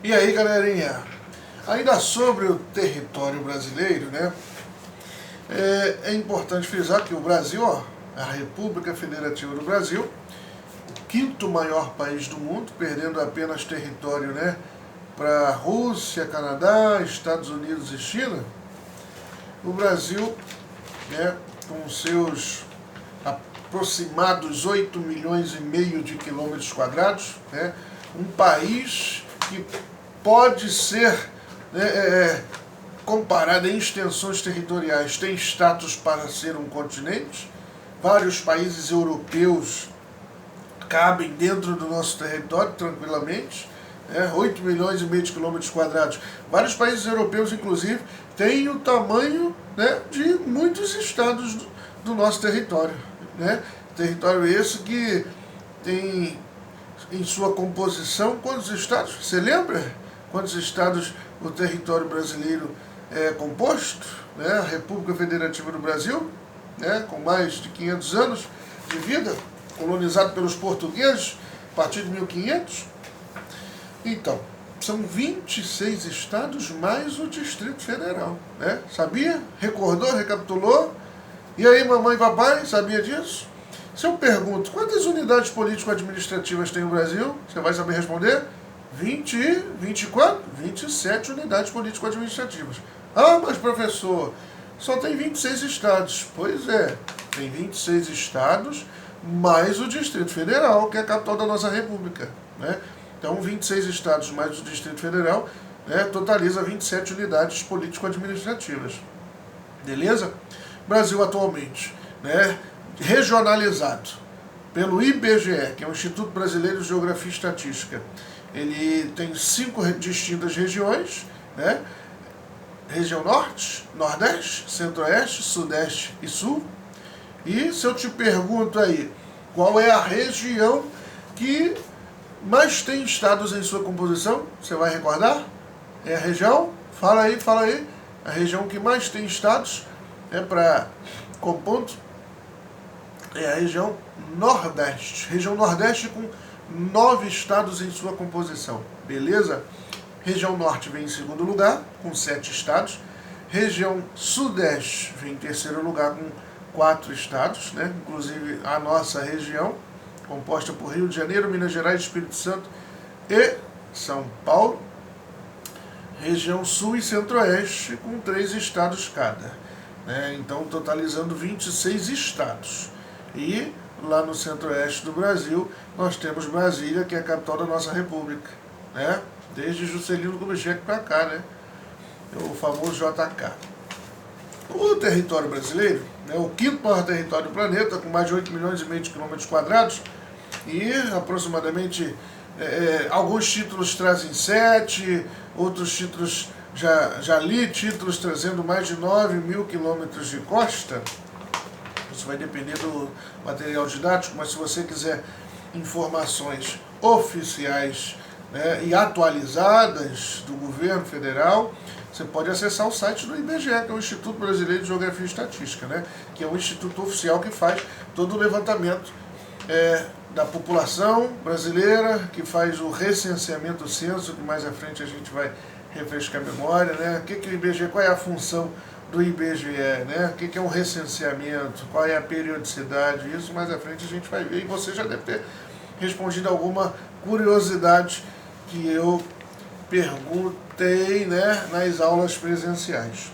E aí, galerinha, ainda sobre o território brasileiro, né? É importante frisar que o Brasil, a República Federativa do Brasil, o quinto maior país do mundo, perdendo apenas território, né, para Rússia, Canadá, Estados Unidos e China. O Brasil, né, com seus aproximados 8 milhões e meio de quilômetros quadrados, né, um país que pode ser, né, comparado em extensões territoriais, tem status para ser um continente. Vários países europeus cabem dentro do nosso território tranquilamente, 8 milhões e meio de quilômetros quadrados. Vários países europeus, inclusive, têm o tamanho, né, de muitos estados do nosso território. Né? Território esse que tem em sua composição quantos estados? Você lembra quantos estados o território brasileiro é composto? Né? A República Federativa do Brasil, né, com mais de 500 anos de vida, colonizado pelos portugueses a partir de 1500. Então, são 26 estados mais o Distrito Federal. Né? Sabia? Recordou? Recapitulou? E aí, mamãe e papai, sabia disso? Se eu pergunto quantas unidades político-administrativas tem o Brasil, você vai saber responder? 27 unidades político-administrativas. Ah, mas professor, só tem 26 estados. Pois é, tem 26 estados, mais o Distrito Federal, que é a capital da nossa república. Né? Então, 26 estados mais o Distrito Federal, né, totaliza 27 unidades político-administrativas. Beleza? Brasil atualmente, né, regionalizado pelo IBGE, que é o Instituto Brasileiro de Geografia e Estatística. Ele tem 5 distintas regiões, né? Região Norte, Nordeste, Centro-Oeste, Sudeste e Sul. E se eu te pergunto aí, qual é a região que mais tem estados em sua composição? Você vai recordar? É a região? Fala aí. A região que mais tem estados, para compondo, é a região Nordeste. Região Nordeste com 9 estados em sua composição. Beleza? Região Norte vem em segundo lugar, com 7 estados. Região Sudeste vem em terceiro lugar, com 4 estados, né? Inclusive a nossa região, composta por Rio de Janeiro, Minas Gerais, Espírito Santo e São Paulo. Região Sul e Centro-Oeste, com 3 estados cada. Né? Então, totalizando 26 estados. E lá no Centro-Oeste do Brasil, nós temos Brasília, que é a capital da nossa república. Né? Desde Juscelino Kubitschek para cá, né? O famoso JK. O território brasileiro, né, o quinto maior território do planeta, com mais de 8 milhões e meio de quilômetros quadrados, e aproximadamente, alguns títulos trazem 7, outros títulos, já li títulos trazendo mais de 9 mil quilômetros de costa. Isso vai depender do material didático, mas se você quiser informações oficiais, né, e atualizadas do governo federal, você pode acessar o site do IBGE, que é o Instituto Brasileiro de Geografia e Estatística, né, que é o instituto oficial que faz todo o levantamento da população brasileira, que faz o recenseamento, o censo, que mais à frente a gente vai refrescar a memória, né? O IBGE, qual é a função do IBGE, né? O que é um recenseamento, qual é a periodicidade, isso mais à frente a gente vai ver, e você já deve ter respondido alguma curiosidade que eu perguntei, né, nas aulas presenciais.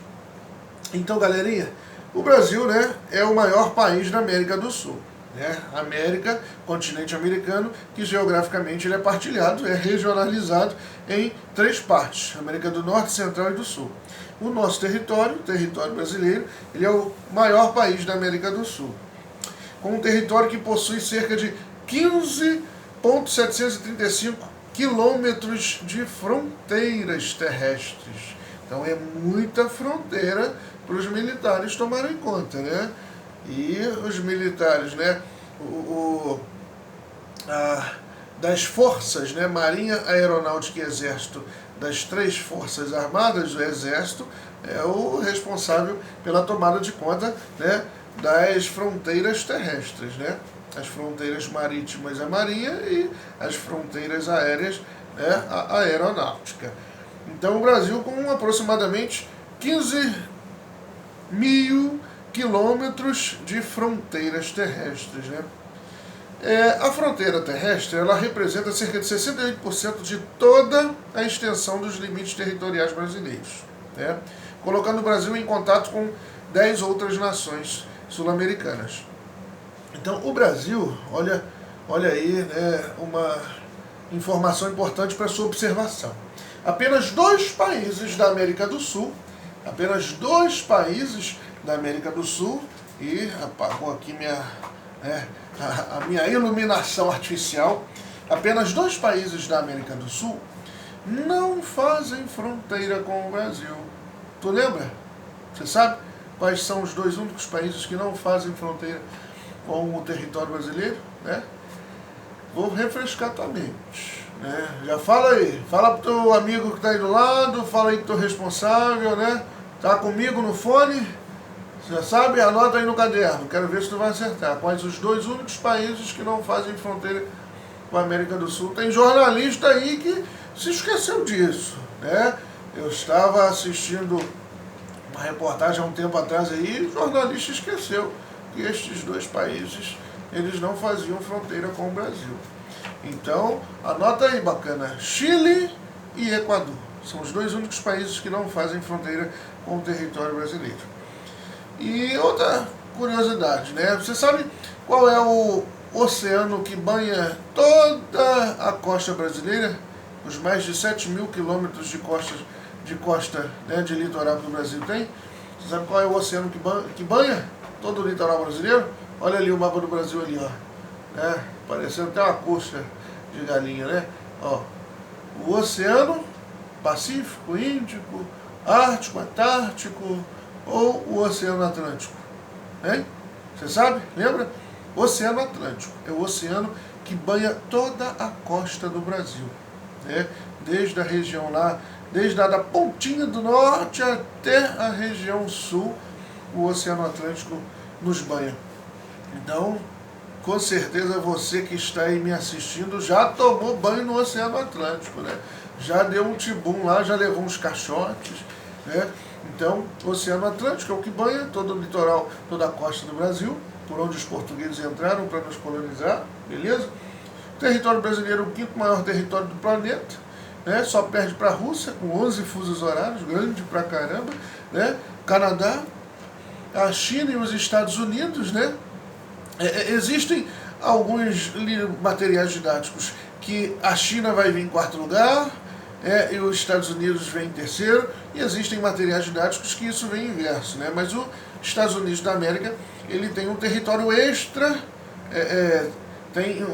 Então, galerinha, o Brasil, né, é o maior país da América do Sul. Né? América, continente americano, que geograficamente ele é partilhado, é regionalizado em 3 partes, América do Norte, Central e do Sul. O nosso território, o território brasileiro, ele é o maior país da América do Sul, com um território que possui cerca de 15.735 quilômetros de fronteiras terrestres. Então é muita fronteira para os militares tomarem conta, né? E os militares, né, das forças, né, Marinha, Aeronáutica e Exército, das 3 forças armadas do Exército, é o responsável pela tomada de conta, né, das fronteiras terrestres, né? As fronteiras marítimas a Marinha e as fronteiras aéreas a aeronáutica. Então o Brasil com aproximadamente 15 mil quilômetros de fronteiras terrestres, né? A fronteira terrestre ela representa cerca de 68% de toda a extensão dos limites territoriais brasileiros, né? Colocando o Brasil em contato com 10 outras nações sul-americanas. Então o Brasil, olha aí, né, uma informação importante para sua observação. Apenas 2 países da América do Sul, e apagou aqui a minha iluminação artificial, apenas 2 países da América do Sul não fazem fronteira com o Brasil. Tu lembra? Você sabe quais são os 2 únicos países que não fazem fronteira com o território brasileiro, né? Vou refrescar tua mente, né? Já fala aí, fala pro teu amigo que está aí do lado, fala aí pro teu responsável, né? Tá comigo no fone? Já sabe? Anota aí no caderno, quero ver se tu vai acertar. Quais os 2 únicos países que não fazem fronteira com a América do Sul? Tem jornalista aí que se esqueceu disso, né? Eu estava assistindo uma reportagem há um tempo atrás aí, o jornalista esqueceu que estes 2 países eles não faziam fronteira com o Brasil. Então, anota aí, bacana, Chile e Equador. São os 2 únicos países que não fazem fronteira com o território brasileiro. E outra curiosidade, né? Você sabe qual é o oceano que banha toda a costa brasileira? Os mais de 7 mil quilômetros de costa, né, de litoral que o Brasil tem. Você sabe qual é o oceano que banha todo o litoral brasileiro? Olha ali o mapa do Brasil ali, ó, né? Parecendo até uma coxa de galinha, né? Ó, o Oceano Pacífico, Índico, Ártico, Antártico ou o Oceano Atlântico, hein? Você sabe? Lembra? Oceano Atlântico é o oceano que banha toda a costa do Brasil, né? Desde a região lá, desde a da pontinha do norte até a região sul, o Oceano Atlântico nos banha. Então, com certeza você que está aí me assistindo já tomou banho no Oceano Atlântico, né? Já deu um tibum lá, já levou uns caixotes, né? Então, o Oceano Atlântico é o que banha todo o litoral, toda a costa do Brasil, por onde os portugueses entraram para nos colonizar, beleza? O território brasileiro é o 5º maior território do planeta, né? Só perde para a Rússia, com 11 fusos horários, grande pra caramba, né? Canadá, a China e os Estados Unidos, né? Existem alguns materiais didáticos que a China vai vir em 4º lugar, e os Estados Unidos vem em 3º, e existem materiais didáticos que isso vem inverso, né? Mas os Estados Unidos da América, ele tem um território extra, tem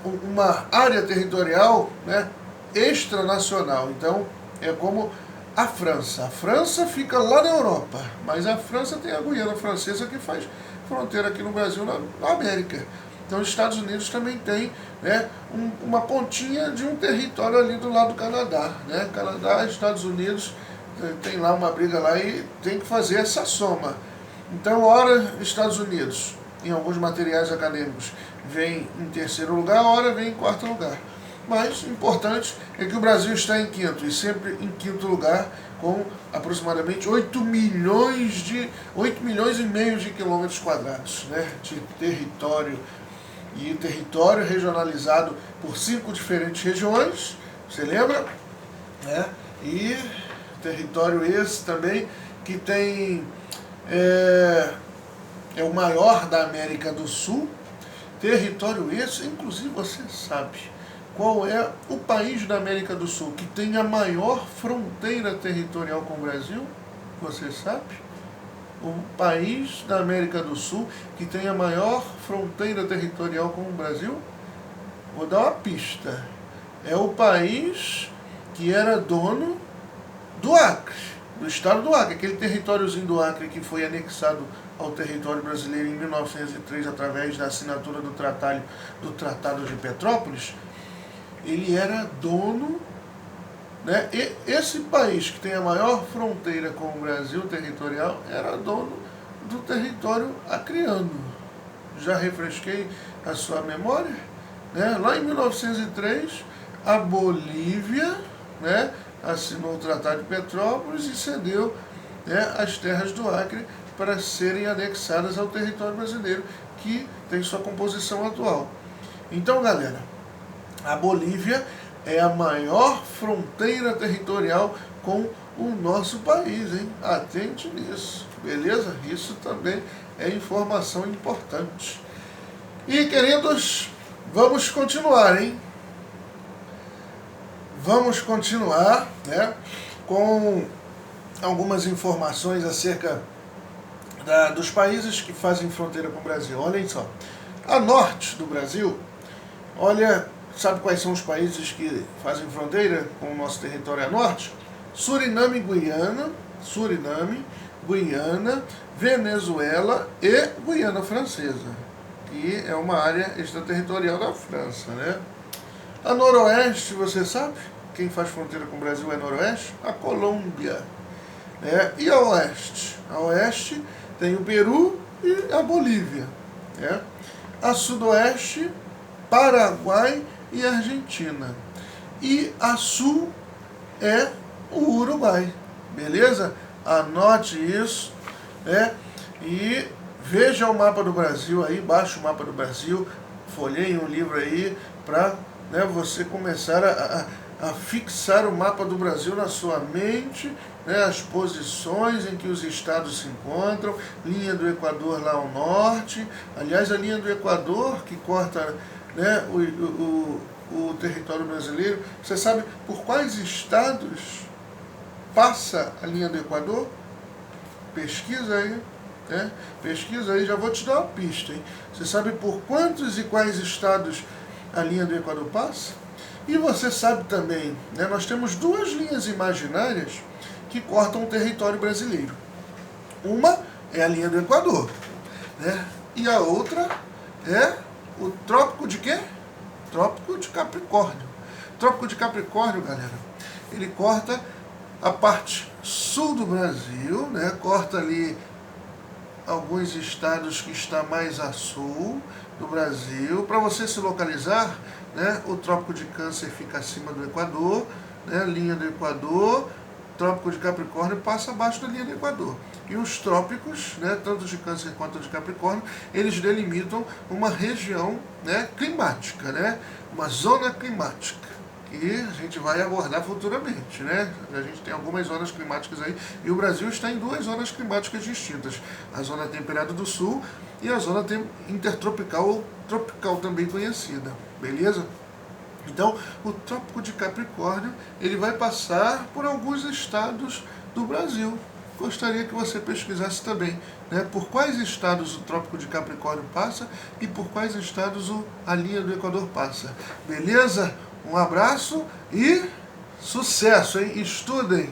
uma área territorial, né, extranacional. Então, é como a França. A França fica lá na Europa, mas a França tem a Guiana Francesa que faz fronteira aqui no Brasil, na América. Então os Estados Unidos também tem, né, uma pontinha de um território ali do lado do Canadá, né? Canadá e Estados Unidos tem lá uma briga lá e tem que fazer essa soma. Então, ora Estados Unidos, em alguns materiais acadêmicos, vem em 3º lugar, ora vem em 4º lugar. Mas o importante é que o Brasil está em 5º, e sempre em 5º lugar, com aproximadamente 8 milhões e meio de quilômetros quadrados, né, de território, e território regionalizado por 5 diferentes regiões, você lembra? E território esse também que tem é o maior da América do Sul, território esse, inclusive você sabe qual é o país da América do Sul que tem a maior fronteira territorial com o Brasil? Você sabe? O país da América do Sul que tem a maior fronteira territorial com o Brasil? Vou dar uma pista. É o país que era dono do Acre, do estado do Acre, aquele territóriozinho do Acre que foi anexado ao território brasileiro em 1903 através da assinatura do Tratado de Petrópolis. Ele era dono, né? E esse país que tem a maior fronteira com o Brasil territorial era dono do território acreano. Já refresquei a sua memória, né? Lá em 1903, a Bolívia, né, assinou o Tratado de Petrópolis e cedeu, né, as terras do Acre para serem anexadas ao território brasileiro, que tem sua composição atual. Então, galera, a Bolívia é a maior fronteira territorial com o nosso país, hein? Atente nisso, beleza? Isso também é informação importante. E, queridos, vamos continuar, hein? Vamos continuar, né, com algumas informações acerca dos países que fazem fronteira com o Brasil. Olhem só, a norte do Brasil, olha, sabe quais são os países que fazem fronteira com o nosso território a norte? Suriname, Guiana, Venezuela e Guiana Francesa, que é uma área extraterritorial da França, né? A noroeste, você sabe? Quem faz fronteira com o Brasil é noroeste? A Colômbia. E a oeste? A oeste tem o Peru e a Bolívia. A sudoeste, Paraguai e Argentina. E a sul é o Uruguai. Beleza? Anote isso. E veja o mapa do Brasil aí, baixa o mapa do Brasil, folheie um livro aí para, né, você começar a fixar o mapa do Brasil na sua mente, né, as posições em que os estados se encontram, linha do Equador lá ao norte. Aliás, a linha do Equador que corta, né, o território brasileiro, você sabe por quais estados passa a linha do Equador? Pesquisa aí. Pesquisa aí, já vou te dar uma pista, hein? Você sabe por quantos e quais estados a linha do Equador passa? E você sabe também, né, nós temos duas linhas imaginárias que cortam o território brasileiro. Uma é a linha do Equador, né? E a outra é o Trópico de quê? Trópico de Capricórnio. Trópico de Capricórnio, galera, ele corta a parte sul do Brasil, né? Corta ali alguns estados que está mais a sul do Brasil. Para você se localizar, né, o Trópico de Câncer fica acima do Equador, né, linha do Equador, Trópico de Capricórnio passa abaixo da linha do Equador. E os trópicos, né, tanto de Câncer quanto de Capricórnio, eles delimitam uma região, né, climática, né, uma zona climática, que a gente vai abordar futuramente, né? A gente tem algumas zonas climáticas aí, e o Brasil está em duas zonas climáticas distintas, a zona temperada do sul e a zona intertropical ou tropical também conhecida, beleza? Então, o Trópico de Capricórnio, ele vai passar por alguns estados do Brasil. Gostaria que você pesquisasse também, né, por quais estados o Trópico de Capricórnio passa e por quais estados a linha do Equador passa, beleza? Um abraço e sucesso, hein? Estudem!